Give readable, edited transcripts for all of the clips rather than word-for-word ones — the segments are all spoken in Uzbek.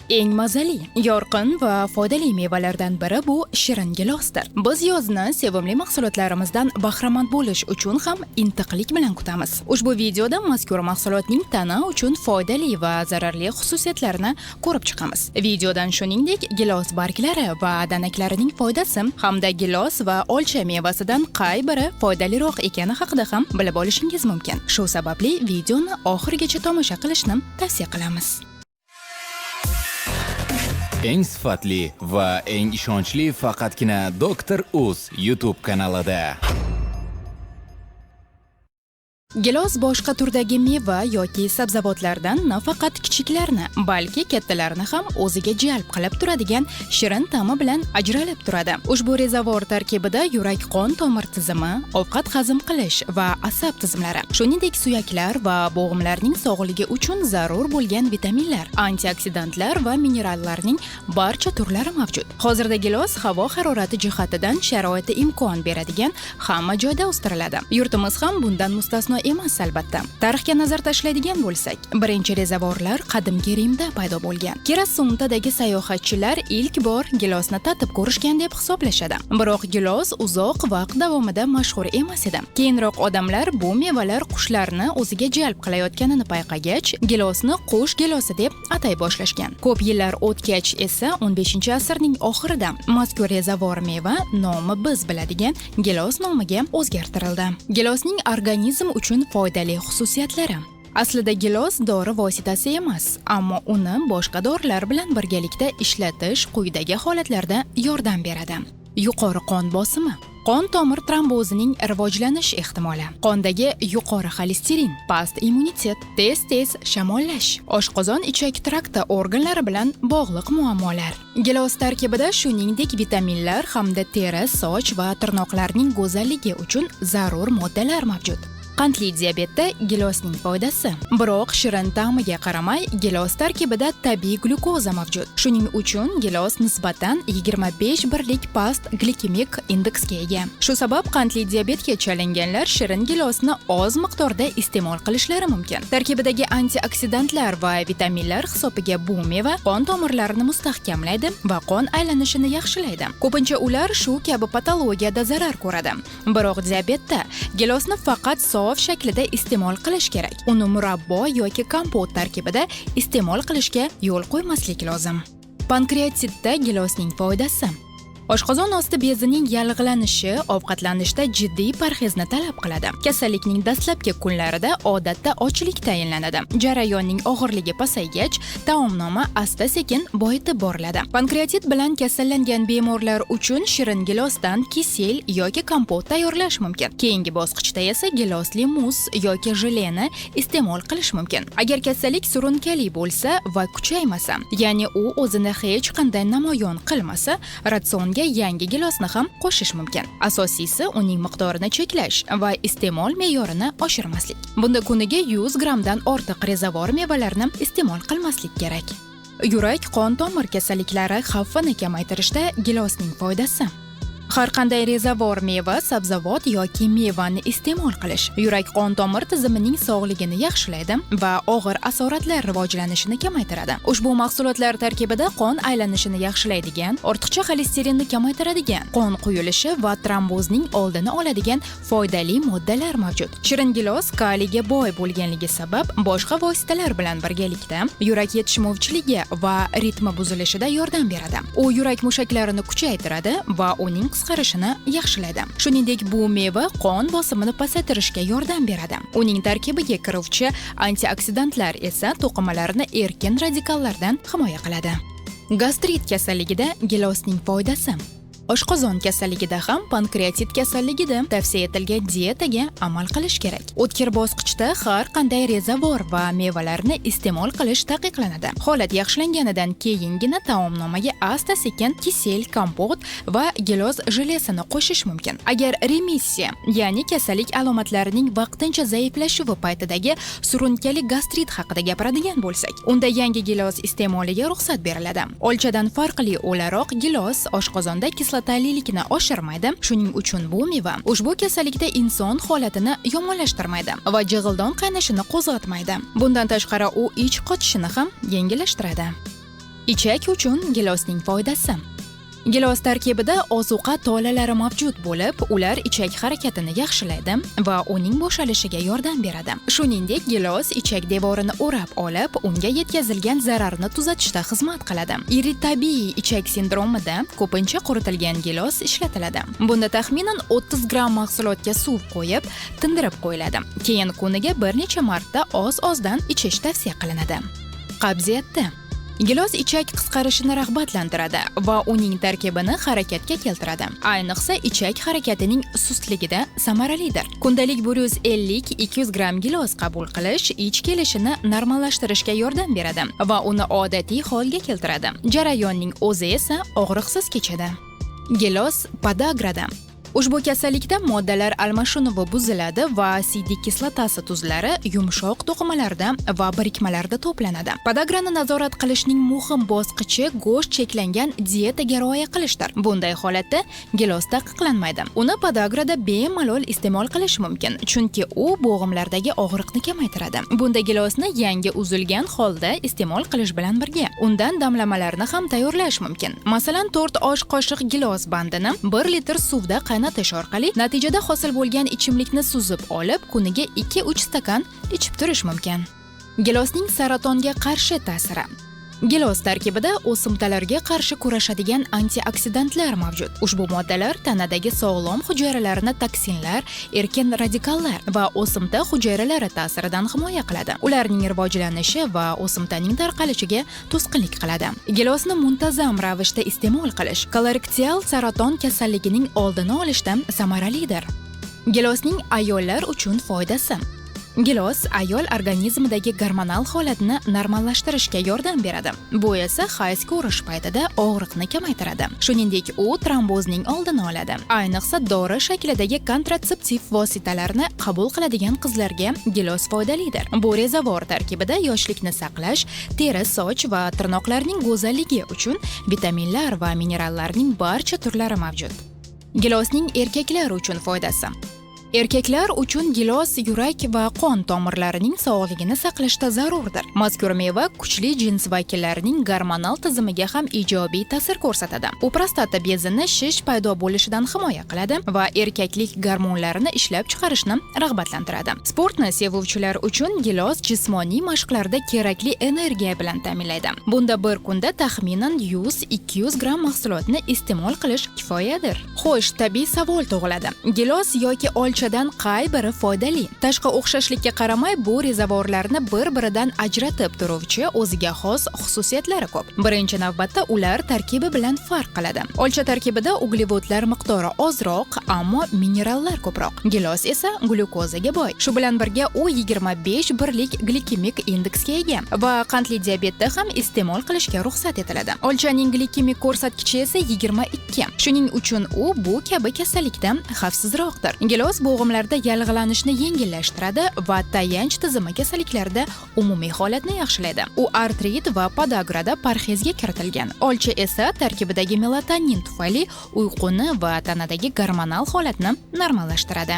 Eng mazali, yorqin va foydali mevalardan biri bu shirin gilosdir. Biz yozni sevimli mahsulotlarimizdan bahramand bo'lish uchun ham intiqlik bilan kutamiz. Ushbu videoda mazkur mahsulotning tana uchun foydali va zararli xususiyatlarini ko'rib chiqamiz. Videodan shuningdek, gilos barglari va danaklarining foydasi hamda gilos va olcha mevasidan qay biri foydaliroq ekani haqida ham bilib olishingiz mumkin. Shu sababli videoni oxirigacha tomosha qilishni tavsiya qilamiz. Eng sifatli va eng ishonchli faqatgina Dr. Uz YouTube kanalida. Gilos boshqa turdagi meva yoki sabzavotlardan nafaqat kichiklarni, balki kattalarni ham o'ziga jalb qilib turadigan shirin ta'mi bilan ajralib turadi. Ushbu rezavor tarkibida yurak-qon tomir tizimi, ovqat hazm qilish va asab tizimlari, shuningdek suyaklar va bo'g'imlarning sog'ligi uchun zarur bo'lgan vitaminlar, antioksidantlar va minerallarning barcha turlari mavjud. Hozirda gilos havo harorati jihatidan sharoiti imkon beradigan hamma joyda o'stiriladi. Yurtimiz ham bundan mustasno emas albatta. Tarixga nazar tashlaydigan bo'lsak, birinchi rezavorlar qadimgi Rimda paydo bo'lgan. Kerasuntadagi sayohatchilar ilk bor gilosni tatib ko'rishgan deb hisoblashadi. Biroq gilos uzoq vaqt davomida mashhur emas edi. Keyinroq odamlar bu mevalar qushlarni o'ziga jalb qilayotganini payqagach, gilosni qush gilosi deb atay boshlashgan. Ko'p yillar o'tgach esa 15-asrning oxirida mazkur rezavor meva nomi biz biladigan gilos nomiga o'zgartirildi. Gilosning organizm uchun foydali xususiyatlari. Aslida gilos dori vositasi emas, ammo uni boshqa dorilar bilan birgalikda ishlatish quyidagi holatlarda yordam beradi. Yuqori qon bosimi, qon tomir trombozining rivojlanish ehtimoli, qondagi yuqori xolesterin, past immunitet, tez shamollash, oshqozon ichak trakti organlari bilan bog'liq muammolar. Gilos tarkibida shuningdek vitaminlar hamda teri, soch va tirnoqlarning go'zalligi uchun zarur moddalar mavjud. Qandli diabetda gilosning foydasi. Biroq shirin ta'miga qaramay, gilos tarkibida tabiiy glyukoza mavjud. Shuning uchun gilos nisbatan 25 birlik past glikemik indeksga ega. Shu sabab qandli diabetga chalinganlar shirin gilosni oz miqdorda iste'mol qilishlari mumkin. Tarkibidagi antioksidantlar va vitaminlar hisobiga bu meva qon tomirlarini mustahkamlaydi va qon aylanishini yaxshilaydi. Ko'pincha ular shu kabi patologiyada zarar ko'radi. Biroq diabetda gilosni faqat shaklida iste'mol qilish kerak. Uni murabbo yoki kompot tarkibida iste'mol qilishga yo'l qo'ymaslik lozim. Pankreatitda gilosning foydasi. Oshqozon osti bezining yallig'lanishi ovqatlanishda jiddiy parhezni talab qiladi. Kasallikning dastlabki kunlarida odatda ochlik tayinlanadi. Jarayonning og'irligi pasaygach, taomnoma asta-sekin boyitib boriladi. Pankreatit bilan kasallangan bemorlar uchun shirin gilosdan kisel yoki kompot tayyorlash mumkin. Keyingi bosqichda esa gilosli muz yoki jeleni iste'mol qilish mumkin. Agar kasallik surunkali bo'lsa va kuchaymasa, ya'ni u o'zini hech qanday namoyon qilmasa, ratsionga yangi gilosni ham qo'shish mumkin. Asosiysi uning miqdorini cheklash va iste'mol me'yorini oshirmaslik. Bunda kuniga 100 grammdan ortiq rezavor mevalarni iste'mol qilmaslik kerak. Yurak-qon tomir kasalliklari xavfini kamaytirishda gilosning foydasi. Har qanday rezavor meva, sabzavot yoki mevani iste'mol qilish yurak-qon tomir tizimining sog'ligini yaxshilaydi va og'ir asoratlar rivojlanishini kamaytiradi. Ushbu mahsulotlar tarkibida qon aylanishini yaxshilaydigan, ortiqcha xolesterinni kamaytiradigan, qon quyilishi va trombozning oldini oladigan foydali moddalar mavjud. Shirin gilos kaliyga boy bo'lganligi sabab boshqa vositalar bilan birgalikda yurak yetishmovchiligi va ritmi buzilishida yordam beradi. U yurak mushaklarini kuchaytiradi va uning qisqarishini yaxshilaydi. Shuningdek, bu meva qon bosimini pasaytirishga yordam beradi. Uning tarkibiga kiruvchi antioksidantlar esa to'qimalarni erkin radikallardan himoya qiladi. Gastrit kasalligida gilosning foydasi. Oshqozon kasalligida ham pankreatit kasalligida tavsiya etilgan diyetaga amal qilish kerak. O'tkir bosqichda har qanday rezavor va mevalarni iste'mol qilish taqiqlanadi. Holat yaxshilanganidan keyingina taomnomaga asta-sekin kisel, kompot va gilos jelesini qo'shish mumkin. Agar remissiya, ya'ni kasallik alomatlarining vaqtincha zaiflashuvi paytidagi surunkali gastrit haqida gapiradigan bo'lsak, unda yangi gilos iste'moliga ruxsat beriladi. Olchadan farqli o'laroq gilos oshqozonda kislotalilikni oshirmaydi. Shuning uchun bu meva ushbu kasallikda inson holatini yomonlashtirmaydi va jig'ildon qaynashini qo'zg'atmaydi. Bundan tashqari u ich qotishini ham yengillashtiradi. Ichak uchun gilosning foydasi. Gilos tarkibida ozuqa tolalari mavjud bo'lib, ular ichak harakatini yaxshilaydi va uning bo'shalishiga yordam beradi. Shuningdek, gilos ichak devorini o'rab olib, unga yetkazilgan zararni tuzatishda xizmat qiladi. Irritabiy ichak sindromida ko'pincha quritilgan gilos ishlatiladi. Bunda taxminan 30 gramm mahsulotga suv qo'yib, tindirib qo'yiladi. Keyin kuniga bir necha marta oz-ozdan ichish tavsiya qilinadi. Qabziyatda gilos ichak qisqarishini rag'batlantiradi va uning tarkibini harakatga keltiradi. Ayniqsa, ichak harakatining sustligida samaralidir. Kundalik 150-200 gramm gilos qabul qilish ich kelishini normallashtirishga yordam beradi va uni odatiy holga keltiradi. Jarayonning o'zi esa og'riqsiz kechadi. Gilos podagrada. Ushbu kasallikda moddalar almashinuvi buziladi va asidik kislotasi tuzlari yumshoq to'qimalarda va birikmalarda to'planadi. Podagrani nazorat qilishning muhim bosqichi go'sht cheklangan diyetaga rioya qilishdir. Bunday holatda gilos taqiqlanmaydi. Uni podagrada bemalol iste'mol qilish mumkin, chunki u bo'g'imlardagi og'riqni kamaytiradi. Bunda gilosni yangi uzilgan holda iste'mol qilish bilan birga undan damlamalarni ham tayyorlash mumkin. Masalan, 4 osh qoshiq gilos bandini 1 litr suvda qaynatish orqali natijada hosil bo'lgan ichimlikni suzib olib, kuniga 2-3 stakan ichib turish mumkin. Gilosning saratonga qarshi ta'siri. Gilos tarkibida o'simtalarga qarshi kurashadigan antioksidantlar mavjud. Ushbu moddalar tanadagi sog'lom hujayralarni toksinlar, erkin radikallar va o'simta hujayralari ta'siridan himoya qiladi. Ularning rivojlanishi va o'simtaning tarqalishiga to'sqinlik qiladi. Gilosni muntazam ravishda iste'mol qilish kolorektal saraton kasalligining oldini olishda samaralidir. Gilosning ayollar uchun foydasi. Gilos ayol organizmidagi gormonal holatni normallashtirishga yordam beradi. Bu esa hayz ko'rish paytida og'riqni kamaytiradi. Shuningdek, u trombozning oldini oladi. Ayniqsa, dori shaklidagi kontratseptiv vositalarni qabul qiladigan qizlarga gilos foydalidir. Bu rezavor tarkibida yoshlikni saqlash, teri, soch va tirnoqlarning go'zalligi uchun vitaminlar va minerallarning barcha turlari mavjud. Gilosning erkaklar uchun foydasi. Erkaklar uchun gilos yurak va qon tomirlarining sog'ligini saqlashda zarurdir. Mazkur meva kuchli jins vakillarining gormonal tizimiga ham ijobiy ta'sir ko'rsatadi. U prostata bezini shish paydo bo'lishidan himoya qiladi va erkaklik gormonlarini ishlab chiqarishni rag'batlantiradi. Sportni sevuvchilar uchun gilos jismoniy mashqlarda kerakli energiya bilan ta'minlaydi. Bunda bir kunda taxminan 100-200 gramm mahsulotni iste'mol qilish kifoyadir. Xo'sh, tabiiy savol tug'iladi. Gilos yoki olchadan qay biri foydali? Tashqi o'xshashlikka qaramay, bu rezavorlarni bir-biridan ajratib turuvchi o'ziga xos xususiyatlari ko'p. Birinchi navbatda ular tarkibi bilan farq qiladi. Olcha tarkibida uglevodlar miqdori ozroq, ammo minerallar ko'proq. Gilos esa glyukozaga boy. Shu bilan birga u 25 birlik glikemik indeksga ega va qandli diabetda ham iste'mol qilishga ruxsat etiladi. Olchaning glikemik ko'rsatkichi esa 22. Shuning uchun u bu kabi kasallikdan xavfsizroqdir. Gilos bo'g'imlarda yallig'lanishni yengillashtiradi va tayanch tizimi kasalliklarida umumiy holatni yaxshilaydi. U artrit va podagrada parhezga kiritilgan. Olcha esa tarkibidagi melatonin tufayli uyquni va tanadagi gormonal holatni normallashtiradi.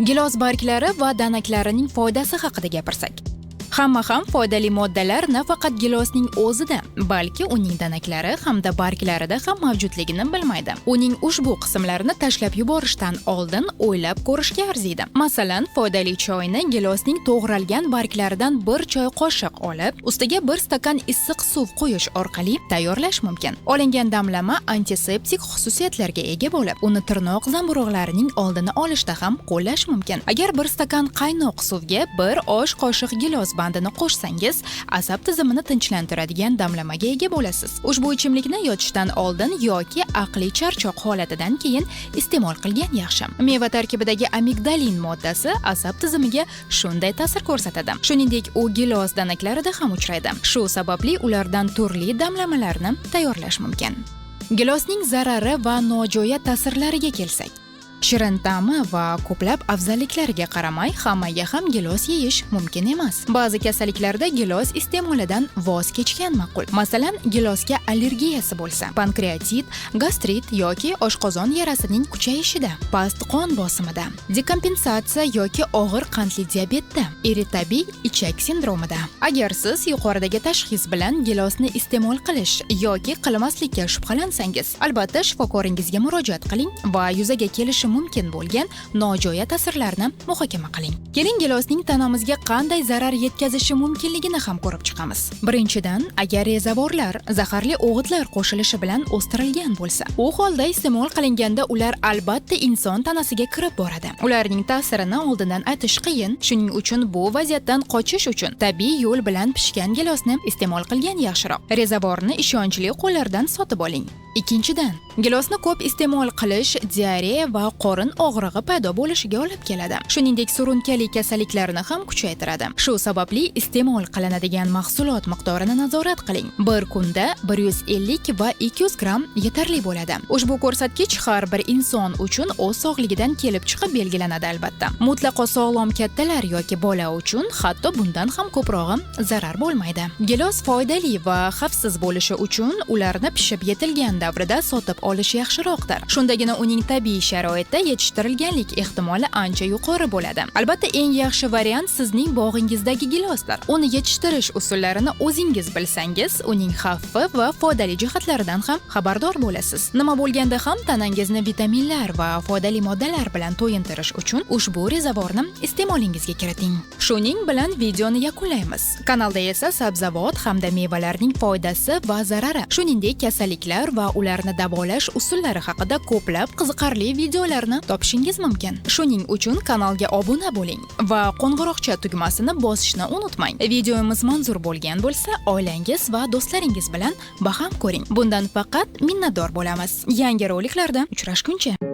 Gilos barglari va danaklarining foydasi haqida gapirsak. Hamma ham foydali moddalar nafaqat gilosning o'zida, balki uning danaklari hamda barglarida ham mavjudligini bilmaydi. Uning ushbu qismlarini tashlab yuborishdan oldin o'ylab ko'rishga arziydi. Masalan, foydali choyni gilosning to'g'ralgan barglaridan 1 choy qoshiq olib, ustiga 1 stakan issiq suv quyish orqali tayyorlash mumkin. Olingan damlama antiseptik xususiyatlarga ega bo'lib, uni tirnoq zamburug'larining oldini olishda ham qo'llash mumkin. Agar 1 stakan qaynoq suvga 1 osh qoshiq gilos bandini qo'shsangiz, asab tizimini tinchlantiradigan damlamaga ega bo'lasiz. Ushbu ichimlikni yotishdan oldin yoki aqliy charchoq holatidan keyin iste'mol qilgan yaxshi. Meva tarkibidagi amigdalin moddasi asab tizimiga shunday ta'sir ko'rsatadi. Shuningdek, u gilos danaklarida ham uchraydi. Shu sababli ulardan turli damlamalarni tayyorlash mumkin. Gilosning zarari va nojo'ya ta'sirlariga kelsak. Shirin ta'mi va ko'plab afzalliklariga qaramay hammaga ham gilos yeyish mumkin emas. Ba'zi kasalliklarda gilos iste'molidan voz kechgan ma'qul. Masalan, gilosga allergiyasi bo'lsa, pankreatit, gastrit yoki oshqozon yarasining kuchayishida, past qon bosimida, dekompensatsiya yoki og'ir qandli diabetda, irritabil ichak sindromida. Agar siz yuqoridagi tashxis bilan gilosni iste'mol qilish yoki qilmaslikka shubhalansangiz, albatta shifokoringizga murojaat qiling va yuzaga kelishi mumkin bo'lgan nojo'ya ta'sirlarni muhokama qiling. Keling, gilosning tanamizga qanday zarar yetkazishi mumkinligini ham ko'rib chiqamiz. Birinchidan, agar rezavorlar zaharli o'g'itlar qo'shilishi bilan o'stirilgan bo'lsa, u holda iste'mol qilinganda ular albatta inson tanasiga kirib boradi. Ularning ta'sirini oldindan aytish qiyin. Shuning uchun bu vaziyatdan qochish uchun tabiiy yo'l bilan pishgan gilosni iste'mol qilgan yaxshiroq. Rezavorni ishonchli qo'llardan sotib oling. Ikkinchidan, gilosni ko'p iste'mol qilish diareya va qorin og'rig'i paydo bo'lishiga olib keladi. Shuningdek, surunkali kasalliklarni ham kuchaytiradi. Shu sababli iste'mol qilinadigan mahsulot miqdorini nazorat qiling. Bir kunda 150 va 200 gram yetarli bo'ladi. Ushbu ko'rsatkich har bir inson uchun o'z sog'ligidan kelib chiqib belgilanadi albatta. Mutlaqo sog'lom kattalar yoki bola uchun hatto bundan ham ko'prog'i zarar bo'lmaydi. Gilos foydali va xavfsiz bo'lishi uchun ularni pishib yetilgan davrida sotib olish yaxshiroqdir. Shundagina uning tabiiy sharoitda yetishtirilganlik ehtimoli ancha yuqori bo'ladi. Albatta, eng yaxshi variant sizning bog'ingizdagi gilosdir. Uni yetishtirish usullarini o'zingiz bilsangiz, uning xavfi va foydali jihatlaridan ham xabardor bo'lasiz. Nima bo'lganda ham tanangizni vitaminlar va foydali moddalar bilan to'yintirish uchun ushbu rezavorni iste'molingizga kiriting. Shuning bilan videoni yakunlaymiz. Kanalda esa sabzavot hamda mevalarning foydasi va zarari, shuningdek kasalliklar va ularni davolash usullari haqida ko'plab qiziqarli videolarni topishingiz mumkin. Shuning uchun kanalga obuna bo'ling va qo'ng'iroqcha tugmasini bosishni unutmang. Videomiz manzur bo'lgan bo'lsa, oilangiz va do'stlaringiz bilan baham ko'ring. Bundan faqat minnatdor bo'lamiz. Yangi roliklarda uchrashguncha